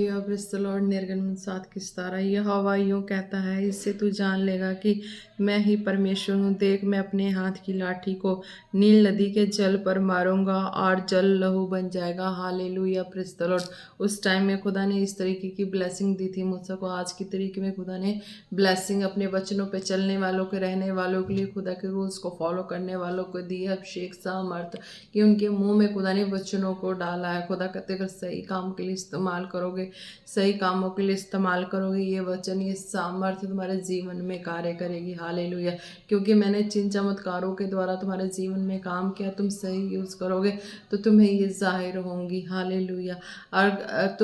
Lord निर्गमन 7 की 17 यहोवा यूं कहता है, इससे तू जान लेगा कि मैं ही परमेश्वर हूँ। देख, मैं अपने हाथ की लाठी को नील नदी के जल पर मारूंगा और जल लहू बन जाएगा। Hallelujah, praise the Lord. उस टाइम में खुदा ने इस तरीके की ब्लेसिंग दी थी मूसा को। आज की तरीके में खुदा ने ब्लेसिंग अपने वचनों पे चलने वालों के, रहने वालों के लिए, खुदा के रूल्स को फॉलो करने वालों को दी है अभिषेक सामर्थ कि उनके मुंह में खुदा ने वचनों को डाला है। खुदा कहते अगर सही काम के लिए इस्तेमाल करोगे, सही कामों के लिए इस्तेमाल करोगे, ये वचन, ये सामर्थ्य तुम्हारे जीवन में कार्य करेगी। हालेलुया, क्योंकि मैंने चिन्ह चमत्कारों के द्वारा तुम्हारे जीवन में काम किया। तुम सही यूज़ करोगे तो तुम्हें ये जाहिर होंगी। हालेलुया। और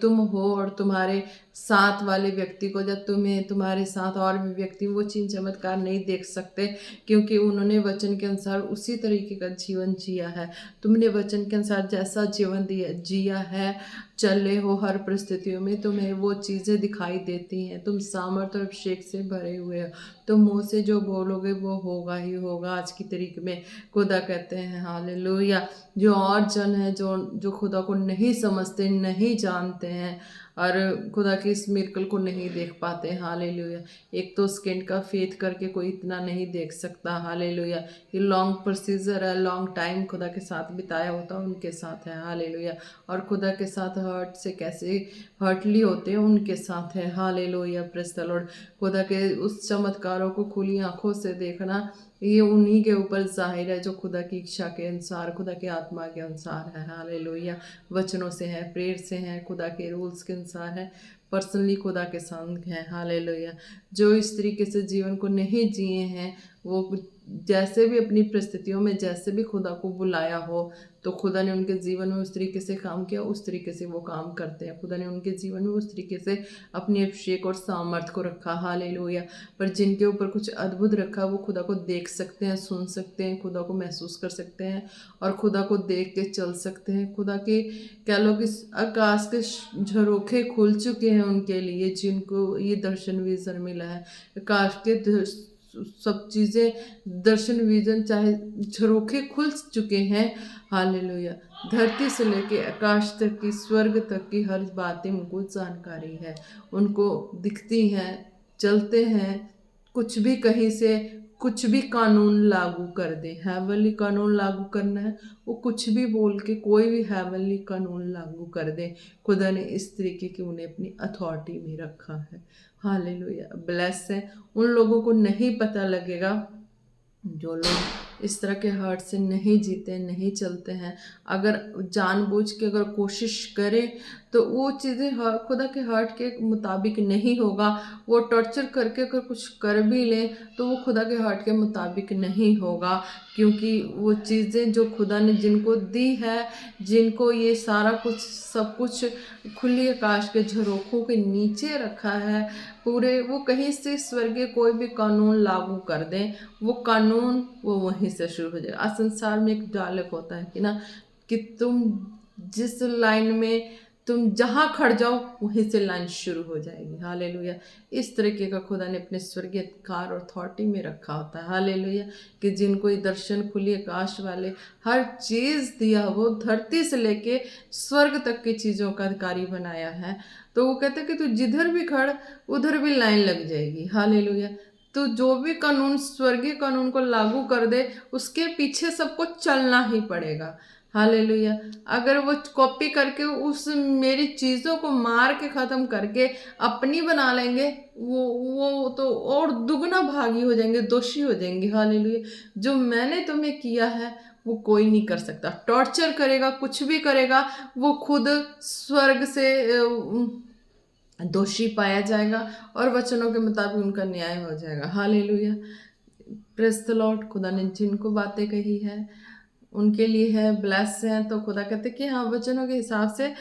तुम हो और तुम्हारे साथ वाले व्यक्ति को, जब तुम्हें तुम्हारे साथ और भी व्यक्ति वो चिन्ह चमत्कार नहीं देख सकते, क्योंकि उन्होंने वचन के अनुसार उसी तरीके का जीवन जिया है। तुमने वचन के अनुसार जैसा जीवन जिया है, चले हो, हर परिस्थितियों में तुम्हें वो चीज़ें दिखाई देती हैं। तुम सामर्थ और अभिषेक से भरे हुए हो। तुम मुँह से जो बोलोगे वो होगा ही होगा। आज की तरीके में खुदा कहते हैं हालेलुया। जो और जन है जो खुदा को नहीं समझते, नहीं जानते हैं और खुदा की इस मिरेकल को नहीं देख पाते। हालेलुया। एक तो सेकंड का फेथ करके कोई इतना नहीं देख सकता। हालेलुया। ये लॉन्ग प्रोसीजर है, लॉन्ग टाइम खुदा के साथ बिताया होता है, उनके साथ है। हालेलुया। और खुदा के साथ हर्ट से कैसे हर्टली होते हैं, उनके साथ है। Hallelujah, praise the Lord. खुदा के उस चमत्कारों को खुली आंखों से देखना, ये उन्हीं के ऊपर जाहिर है जो खुदा की इच्छा के अनुसार, खुदा के आत्मा के अनुसार है। हालेलुया। वचनों से है, प्रेयर से है, खुदा के रूल्स के अनुसार है, पर्सनली खुदा के संग है। हालेलुया। जो इस तरीके से जीवन को नहीं जिए हैं, वो जैसे भी अपनी परिस्थितियों में जैसे भी खुदा को बुलाया हो, तो खुदा ने उनके जीवन में उस तरीके से काम किया, उस तरीके से वो काम करते हैं। खुदा ने उनके जीवन में उस तरीके से अपने अभिषेक और सामर्थ को रखा। हालेलुया। पर जिनके ऊपर कुछ अद्भुत रखा, वो खुदा को देख सकते हैं, सुन सकते हैं, खुदा को महसूस कर सकते हैं और खुदा को देख के चल सकते हैं। खुदा के कह लो कि आकाश के झरोखे खुल चुके हैं उनके लिए, जिनको ये दर्शन विजन मिला है। आकाश के सब चीज़ें दर्शन विजन, चाहे झरोखे खुल चुके हैं। हालेलुया। धरती से लेके आकाश तक की, स्वर्ग तक की हर बातें उनको जानकारी है, उनको दिखती हैं, चलते हैं। कुछ भी कहीं से कुछ भी कानून लागू कर दे, हेवनली कानून लागू करना है, वो कुछ भी बोल के कोई भी हेवनली कानून लागू कर दे। खुदा ने इस तरीके की उन्हें अपनी अथॉरिटी में रखा है। हालेलुया। ब्लेस है उन लोगों को नहीं पता लगेगा जो लोग इस तरह के हर्ट से नहीं जीते, नहीं चलते हैं। अगर जानबूझ के अगर कोशिश करें तो वो चीज़ें खुदा के हर्ट के मुताबिक नहीं होगा। वो टॉर्चर करके अगर कुछ कर भी लें तो वो खुदा के हर्ट के मुताबिक नहीं होगा, क्योंकि वो चीज़ें जो खुदा ने जिनको दी है, जिनको ये सारा कुछ सब कुछ खुली आकाश के झरोखों के नीचे रखा है, पूरे वो कहीं से स्वर्गीय कोई भी कानून लागू कर दें, वो कानून वो वहीं से शुरू हो जाएगा। आज संसार में एक डायलॉग होता है कि ना, कि तुम जिस लाइन में तुम जहाँ खड़ जाओ वहीं से लाइन शुरू हो जाएगी। हालेलुया। इस तरीके का खुदा ने अपने स्वर्गीय अधिकार और अथॉरिटी में रखा होता है। हालेलुया। कि जिनको ये दर्शन, खुली आकाश वाले हर चीज़ दिया, वो धरती से लेके स्वर्ग तक की चीज़ों का अधिकारी बनाया है, तो वो कहते हैं कि तू जिधर भी खड़ उधर भी लाइन लग जाएगी। हालेलुया। तो जो भी कानून स्वर्गीय कानून को लागू कर दे, उसके पीछे सबको चलना ही पड़ेगा। हालेलुया। अगर वो कॉपी करके उस मेरी चीज़ों को मार के ख़त्म करके अपनी बना लेंगे, वो तो और दुगना भागी हो जाएंगे, दोषी हो जाएंगे। हालेलुया। जो मैंने तुम्हें किया है वो कोई नहीं कर सकता। टॉर्चर करेगा, कुछ भी करेगा, वो खुद स्वर्ग से दोषी पाया जाएगा और वचनों के मुताबिक उनका न्याय हो जाएगा। हालेलुया। Praise the Lord. खुदा ने जिनको बातें कही है उनके लिए है, ब्लेस हैं। तो खुदा कहते कि हाँ, वचनों के हिसाब से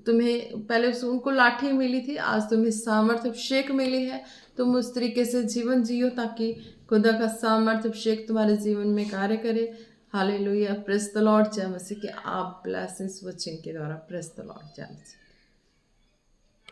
तुम्हें पहले उनको लाठी मिली थी, आज तुम्हें सामर्थ्य अभिषेक मिली है। तुम उस तरीके से जीवन जियो ताकि खुदा का सामर्थ्य अभिषेक तुम्हारे जीवन में कार्य करे। हालेलुया। Praise the Lord. जय मसीह। कि आप ब्लेस इस वचन के द्वारा। Praise the Lord. जय मसीह।